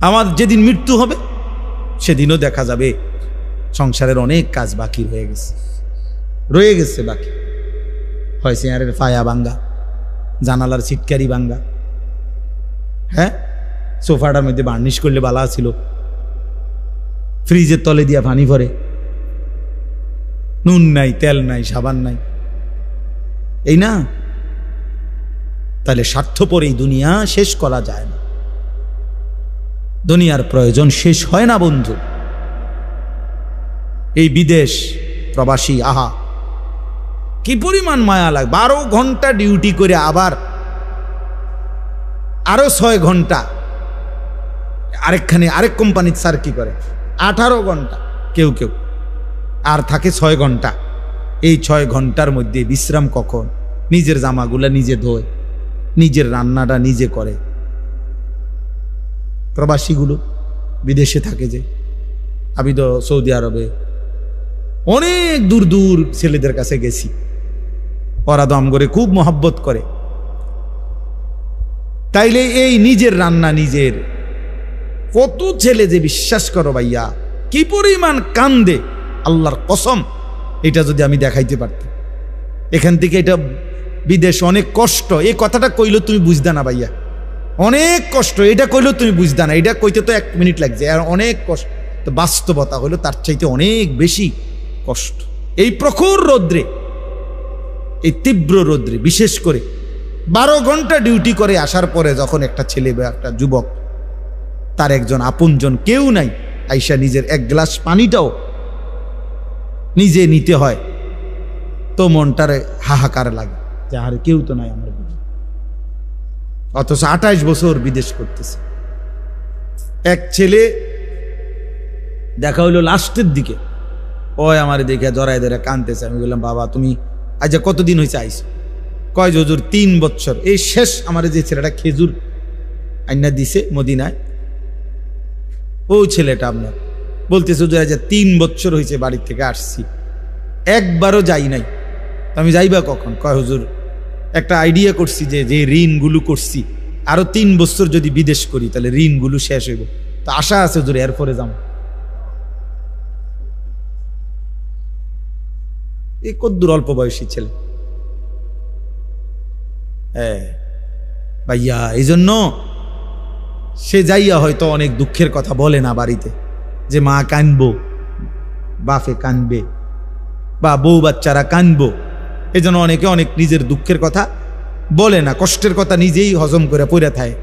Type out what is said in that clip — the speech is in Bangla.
আমার যেদিন মৃত্যু হবে সেদিনও দেখা যাবে সংসারের অনেক কাজ বাকি রয়ে গেছে বাকি। হয় চেয়ারের ফায়া ভাঙ্গা, জানালার ছিটকারি ভাঙ্গা, হ্যাঁ, সোফাটার মধ্যে বার্নিশ করলে বালা ছিল, ফ্রিজের তলে দিয়া পানি ভরে, নুন নাই, তেল নাই, সাবান নাই, এই না? তাহলে স্বার্থপর এই দুনিয়া শেষ করা যায় না, দুনিয়ার প্রয়োজন শেষ হয় না বন্ধু। এই বিদেশ প্রবাসী, আহা কি পরিমাণ মায়া লাগে। 12 ঘন্টা ডিউটি করে আবার আরো 6 ঘন্টা আরেক কোম্পানির স্যার কি করে 18 ঘন্টা, কেউ আর থাকে 6 ঘন্টা। এই 6 ঘন্টার মধ্যে বিশ্রাম কখন? নিজের জামাগুলা নিজে ধোয়, নিজের রান্নাটা নিজে করে। প্রবাসীগুলো বিদেশে থাকে, যে আমি তো সৌদি আরবে অনেক দূর দূর ছেলেদের কাছে গেছি, ওরা দম করে খুব মহব্বত করে। তাইলে এই নিজের রান্না নিজের, কত ছেলে যে বিশ্বাস করো ভাইয়া কি পরিমাণ কান্দে, আল্লাহর কসম। এটা যদি আমি দেখাইতে পারতাম। এখান থেকে এটা বিদেশ অনেক কষ্ট, এই কথাটা কইলো তুমি বুঝদা না ভাইয়া, অনেক কষ্ট। এটা কইলো তুমি বুঝদা না, এটা কইতে তো 1 মিনিট লাগছে, আর অনেক কষ্ট। তো বাস্তবতা হইলো তার চাইতে অনেক বেশি কষ্ট। এই প্রখর রৌদ্রে, এই তীব্র রৌদ্রে, বিশেষ করে 12 ঘন্টা ডিউটি করে আসার পরে যখন একটা ছেলে বা একটা যুবক, তার একজন আপনজন কেউ নাই, আইসা নিজের 1 গ্লাস পানিটাও নিজে নিতে হয়, তো মনটারে হাহাকার লাগে যে আর কেউ তো নাই আমার। অথচ 28 বছর বিদেশ করতেছে। এক ছেলে দেখা হইলো লাস্টের দিকে, ওই আমার দেখে জড়াই ধরে কানতেছে। আমি বললাম, বাবা তুমি আজ কতদিন হয়েছে আইসো? কয় হুজুর 3 বছর। এই শেষ আমার যে ছেলেটা খেজুর আইনা দিছে মদিনায়, ও ছেলেটা আপনার বলতেছে হুজুর আজ 3 বছর হয়েছে বাড়ির থেকে আসছি, একবারও যাই নাই। আমি যাইবা কখন? কয় হুজুর একটা আইডিয়া করছি যে ঋণগুলো করছি, আরো 3 বছর যদি বিদেশ করি তাহলে ঋণগুলো শেষ হইব, তো আশা আছে হুজুর এরপরে যাবো। এই কদ্দুর অল্প বয়সী ছেলে। ভাইয়া এই জন্য সে যাইয়া হয়তো অনেক দুঃখের কথা বলে না বাড়িতে, যে মা কানবো, বাপে কানবে, বা বউ বাচ্চারা কানবো। এই জন্য অনেকে অনেক নিজের দুঃখের কথা বলে না, কষ্টের কথা নিজেই হজম করে পড়ে থাকে।